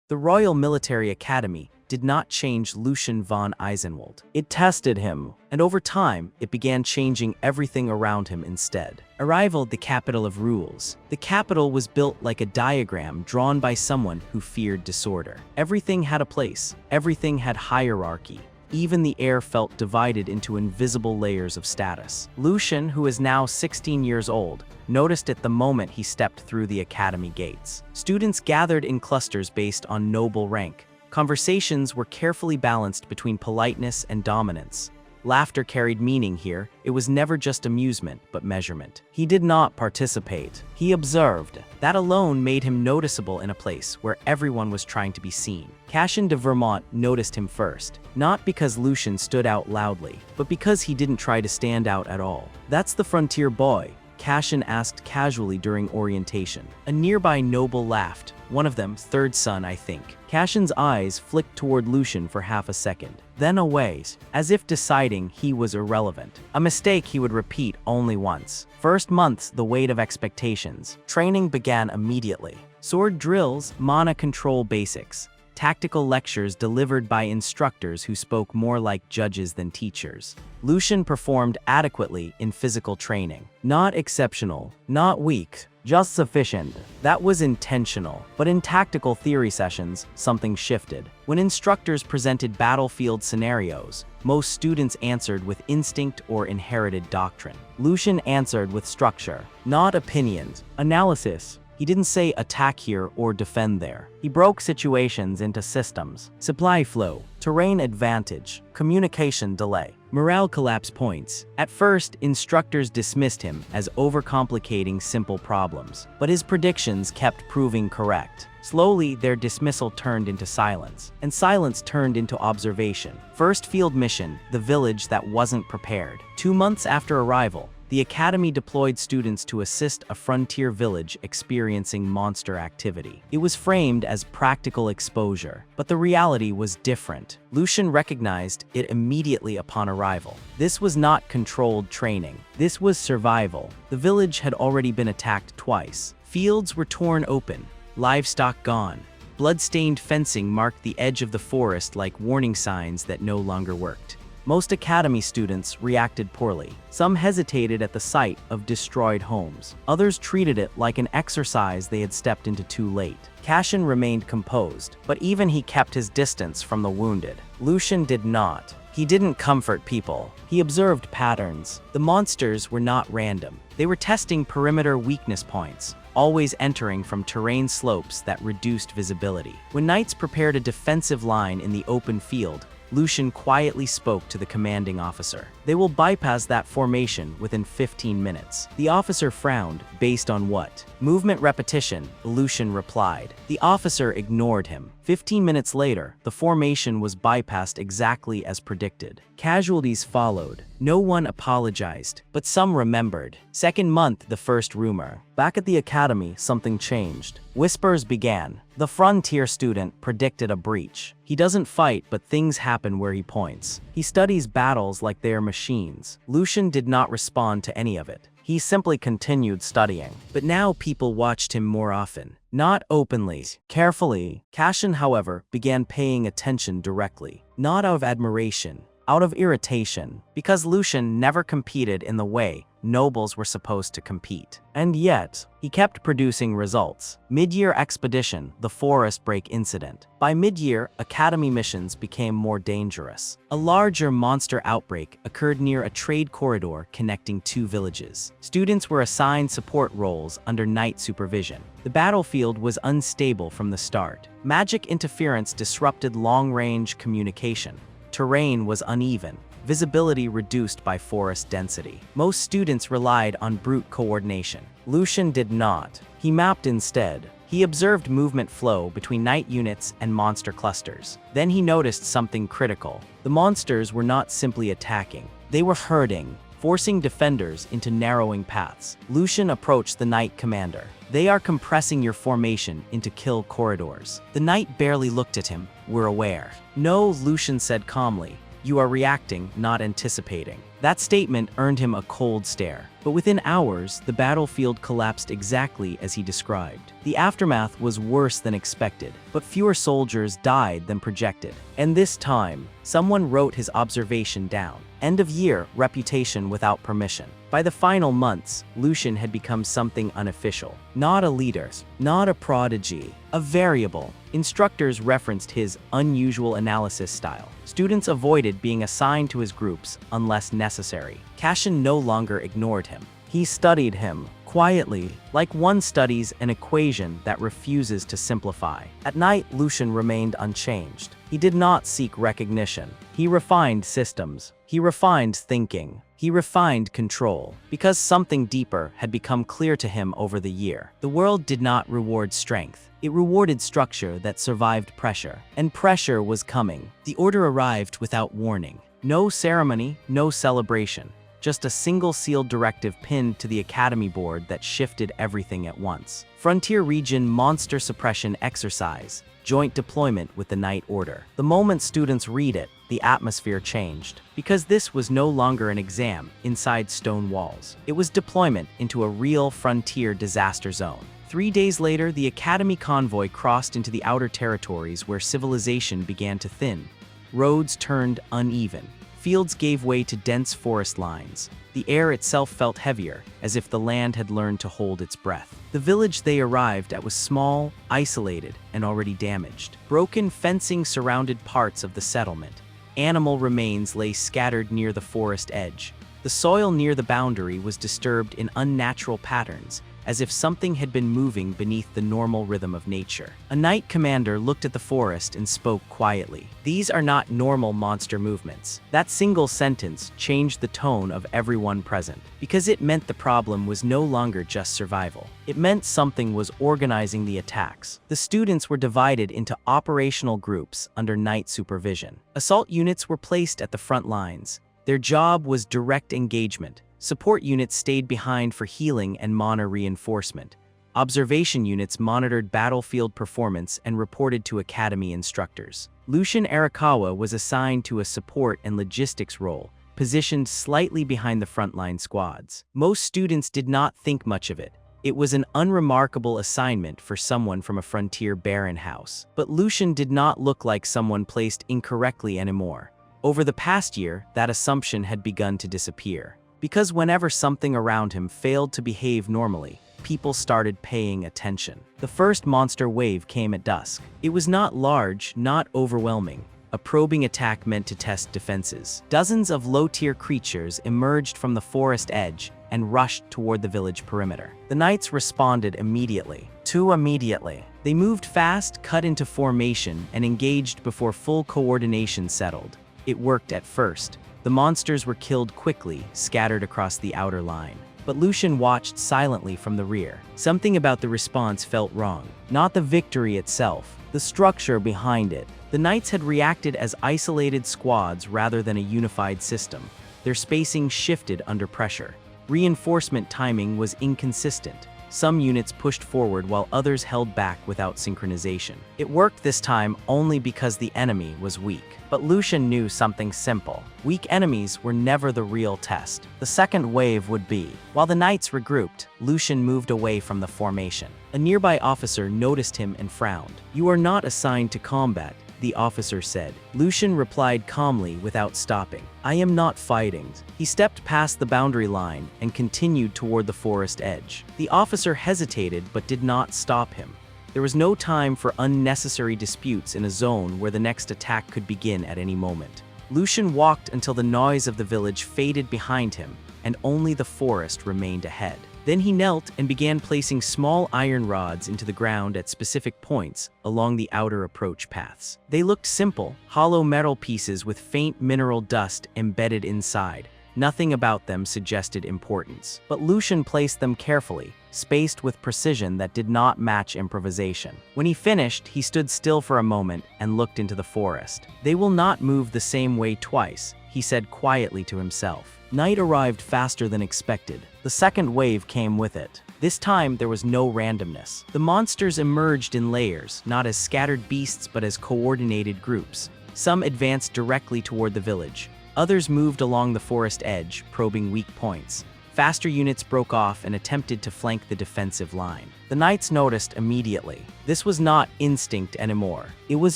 The Royal Military Academy did not change Lucian von Eisenwald. It tested him, and over time, it began changing everything around him instead. Arrival at the capital of rules. The capital was built like a diagram drawn by someone who feared disorder. Everything had a place. Everything had hierarchy. Even the air felt divided into invisible layers of status. Lucian, who is now 16 years old, noticed it the moment he stepped through the academy gates. Students gathered in clusters based on noble rank. Conversations were carefully balanced between politeness and dominance. Laughter carried meaning here. It was never just amusement, but measurement. He did not participate. He observed. That alone made him noticeable in a place where everyone was trying to be seen. Cassian de Vermont noticed him first, not because Lucian stood out loudly, but because he didn't try to stand out at all. "That's the frontier boy," Cassian asked casually during orientation. A nearby noble laughed. One of them, third son, I think. Cassian's eyes flicked toward Lucian for half a second, then away, as if deciding he was irrelevant. A mistake he would repeat only once. First months, the weight of expectations. Training began immediately. Sword drills, mana control basics. Tactical lectures delivered by instructors who spoke more like judges than teachers. Lucian performed adequately in physical training. Not exceptional, not weak, just sufficient. That was intentional. But in tactical theory sessions, something shifted. When instructors presented battlefield scenarios, most students answered with instinct or inherited doctrine. Lucian answered with structure, not opinions, analysis. He didn't say attack here or defend there. He broke situations into systems. Supply flow, terrain advantage, communication delay, morale collapse points. At first, instructors dismissed him as overcomplicating simple problems, but his predictions kept proving correct. Slowly, their dismissal turned into silence, and silence turned into observation. First field mission, the village that wasn't prepared. 2 months after arrival, the academy deployed students to assist a frontier village experiencing monster activity. It was framed as practical exposure, but the reality was different. Lucian recognized it immediately upon arrival. This was not controlled training. This was survival. The village had already been attacked twice. Fields were torn open, livestock gone. Blood-stained fencing marked the edge of the forest like warning signs that no longer worked. Most academy students reacted poorly. Some hesitated at the sight of destroyed homes. Others treated it like an exercise they had stepped into too late. Cassian remained composed, but even he kept his distance from the wounded. Lucian did not. He didn't comfort people. He observed patterns. The monsters were not random. They were testing perimeter weakness points, always entering from terrain slopes that reduced visibility. When knights prepared a defensive line in the open field, Lucian quietly spoke to the commanding officer. "They will bypass that formation within 15 minutes. The officer frowned. "Based on what?" "Movement repetition," Lucian replied. The officer ignored him. 15 minutes later, the formation was bypassed exactly as predicted. Casualties followed. No one apologized, but some remembered. Second month, the first rumor. Back at the academy, something changed. Whispers began. The frontier student predicted a breach. He doesn't fight, but things happen where he points. He studies battles like they are machines. Lucian did not respond to any of it. He simply continued studying. But now people watched him more often. Not openly, carefully. Cassian, however, began paying attention directly. Not out of admiration, out of irritation. Because Lucian never competed in the way nobles were supposed to compete. And yet, he kept producing results. Mid-year expedition, the forest break incident. By mid-year, academy missions became more dangerous. A larger monster outbreak occurred near a trade corridor connecting two villages. Students were assigned support roles under knight supervision. The battlefield was unstable from the start. Magic interference disrupted long-range communication. Terrain was uneven. Visibility reduced by forest density. Most students relied on brute coordination. Lucian did not. He mapped instead. He observed movement flow between knight units and monster clusters. Then he noticed something critical. The monsters were not simply attacking. They were herding, forcing defenders into narrowing paths. Lucian approached the knight commander. "They are compressing your formation into kill corridors." The knight barely looked at him. "We're aware." "No," Lucian said calmly. You are reacting, not anticipating. That statement earned him a cold stare. But within hours, the battlefield collapsed exactly as he described. The aftermath was worse than expected, but fewer soldiers died than projected. And this time, someone wrote his observation down. End of year, reputation without permission. By the final months, Lucian had become something unofficial. Not a leader, not a prodigy, a variable. Instructors referenced his unusual analysis style. Students avoided being assigned to his groups unless necessary. Cashin no longer ignored him. He studied him, quietly, like one studies an equation that refuses to simplify. At night, Lucian remained unchanged. He did not seek recognition. He refined systems. He refined thinking. He refined control, because something deeper had become clear to him over the year. The world did not reward strength. It rewarded structure that survived pressure. And pressure was coming. The order arrived without warning. No ceremony, no celebration. Just a single sealed directive pinned to the Academy board that shifted everything at once. Frontier Region Monster Suppression Exercise. Joint deployment with the Night Order. The moment students read it, the atmosphere changed. Because this was no longer an exam inside stone walls. It was deployment into a real frontier disaster zone. 3 days later, the Academy convoy crossed into the outer territories where civilization began to thin. Roads turned uneven. Fields gave way to dense forest lines. The air itself felt heavier, as if the land had learned to hold its breath. The village they arrived at was small, isolated, and already damaged. Broken fencing surrounded parts of the settlement. Animal remains lay scattered near the forest edge. The soil near the boundary was disturbed in unnatural patterns, as if something had been moving beneath the normal rhythm of nature. A knight commander looked at the forest and spoke quietly. These are not normal monster movements. That single sentence changed the tone of everyone present, because it meant the problem was no longer just survival. It meant something was organizing the attacks. The students were divided into operational groups under knight supervision. Assault units were placed at the front lines. Their job was direct engagement. Support units stayed behind for healing and mana reinforcement. Observation units monitored battlefield performance and reported to Academy instructors. Renji Arakawa was assigned to a support and logistics role, positioned slightly behind the frontline squads. Most students did not think much of it. It was an unremarkable assignment for someone from a frontier baron house. But Lucian did not look like someone placed incorrectly anymore. Over the past year, that assumption had begun to disappear. Because whenever something around him failed to behave normally, people started paying attention. The first monster wave came at dusk. It was not large, not overwhelming. A probing attack meant to test defenses. Dozens of low-tier creatures emerged from the forest edge and rushed toward the village perimeter. The knights responded immediately. Too immediately. They moved fast, cut into formation, and engaged before full coordination settled. It worked at first. The monsters were killed quickly, scattered across the outer line. But Lucian watched silently from the rear. Something about the response felt wrong. Not the victory itself, the structure behind it. The knights had reacted as isolated squads rather than a unified system. Their spacing shifted under pressure. Reinforcement timing was inconsistent. Some units pushed forward while others held back without synchronization. It worked this time only because the enemy was weak. But Lucian knew something simple. Weak enemies were never the real test. The second wave would be. While the knights regrouped, Lucian moved away from the formation. A nearby officer noticed him and frowned. "You are not assigned to combat," the officer said. Lucian replied calmly without stopping. "I am not fighting." He stepped past the boundary line and continued toward the forest edge. The officer hesitated but did not stop him. There was no time for unnecessary disputes in a zone where the next attack could begin at any moment. Lucian walked until the noise of the village faded behind him and only the forest remained ahead. Then he knelt and began placing small iron rods into the ground at specific points along the outer approach paths. They looked simple, hollow metal pieces with faint mineral dust embedded inside. Nothing about them suggested importance. But Lucian placed them carefully, spaced with precision that did not match improvisation. When he finished, he stood still for a moment and looked into the forest. "They will not move the same way twice," he said quietly to himself. Night arrived faster than expected. The second wave came with it. This time, there was no randomness. The monsters emerged in layers, not as scattered beasts but as coordinated groups. Some advanced directly toward the village. Others moved along the forest edge, probing weak points. Faster units broke off and attempted to flank the defensive line. The knights noticed immediately. This was not instinct anymore. It was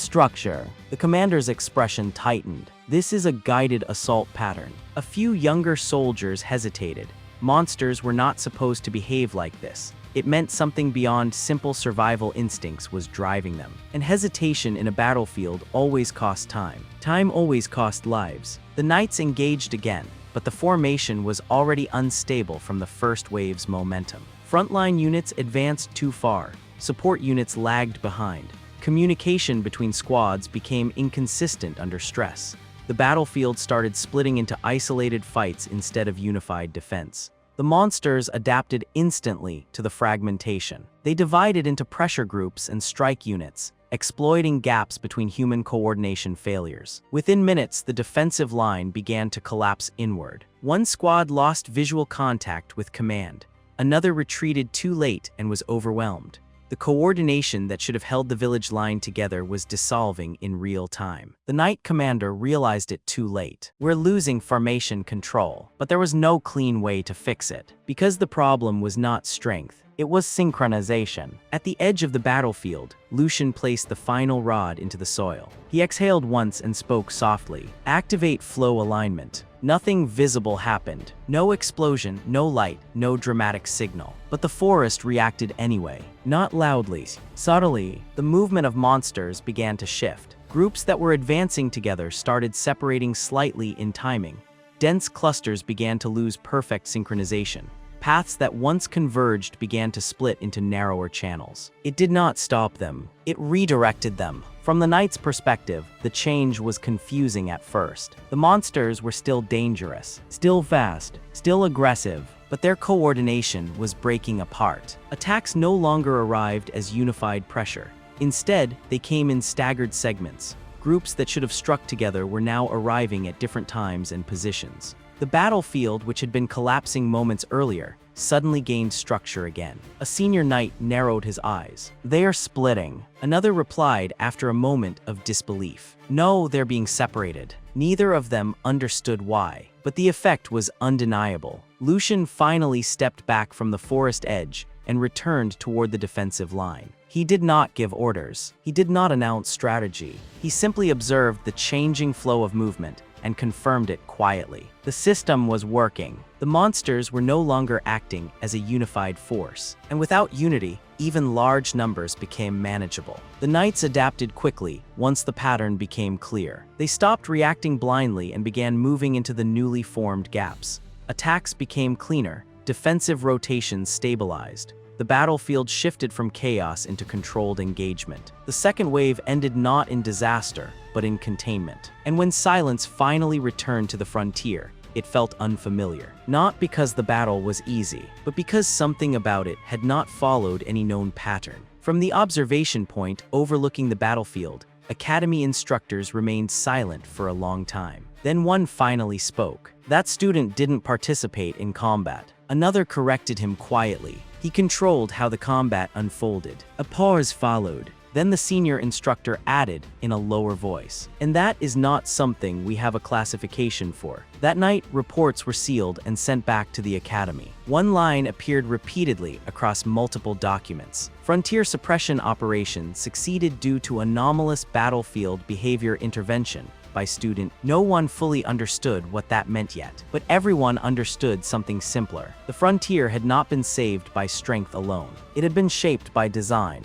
structure. The commander's expression tightened. This is a guided assault pattern. A few younger soldiers hesitated. Monsters were not supposed to behave like this. It meant something beyond simple survival instincts was driving them. And hesitation in a battlefield always cost time. Time always cost lives. The knights engaged again, but the formation was already unstable from the first wave's momentum. Frontline units advanced too far. Support units lagged behind. Communication between squads became inconsistent under stress. The battlefield started splitting into isolated fights instead of unified defense. The monsters adapted instantly to the fragmentation. They divided into pressure groups and strike units, exploiting gaps between human coordination failures. Within minutes, the defensive line began to collapse inward. One squad lost visual contact with command. Another retreated too late and was overwhelmed. The coordination that should have held the village line together was dissolving in real time. The knight commander realized it too late. We're losing formation control, but there was no clean way to fix it. Because the problem was not strength, it was synchronization. At the edge of the battlefield, Lucian placed the final rod into the soil. He exhaled once and spoke softly. Activate flow alignment. Nothing visible happened. No explosion, no light, no dramatic signal. But the forest reacted anyway. Not loudly, subtly. The movement of monsters began to shift. Groups that were advancing together started separating slightly in timing. Dense clusters began to lose perfect synchronization. Paths that once converged began to split into narrower channels. It did not stop them. It redirected them. From the knight's perspective, the change was confusing at first. The monsters were still dangerous, still fast, still aggressive, but their coordination was breaking apart. Attacks no longer arrived as unified pressure. Instead, they came in staggered segments. Groups that should have struck together were now arriving at different times and positions. The battlefield, which had been collapsing moments earlier, suddenly gained structure again. A senior knight narrowed his eyes. "They are splitting." Another replied after a moment of disbelief. "No, they're being separated." Neither of them understood why, but the effect was undeniable. Lucian finally stepped back from the forest edge and returned toward the defensive line. He did not give orders. He did not announce strategy. He simply observed the changing flow of movement and confirmed it quietly. The system was working. The monsters were no longer acting as a unified force. And without unity, even large numbers became manageable. The knights adapted quickly once the pattern became clear. They stopped reacting blindly and began moving into the newly formed gaps. Attacks became cleaner. Defensive rotations stabilized. The battlefield shifted from chaos into controlled engagement. The second wave ended not in disaster, but in containment. And when silence finally returned to the frontier, it felt unfamiliar. Not because the battle was easy, but because something about it had not followed any known pattern. From the observation point overlooking the battlefield, academy instructors remained silent for a long time. Then one finally spoke. That student didn't participate in combat. Another corrected him quietly. He controlled how the combat unfolded. A pause followed. Then the senior instructor added in a lower voice, "And that is not something we have a classification for." That night, reports were sealed and sent back to the academy. One line appeared repeatedly across multiple documents. Frontier suppression operation succeeded due to anomalous battlefield behavior intervention by student. No one fully understood what that meant yet, but everyone understood something simpler. The frontier had not been saved by strength alone. It had been shaped by design.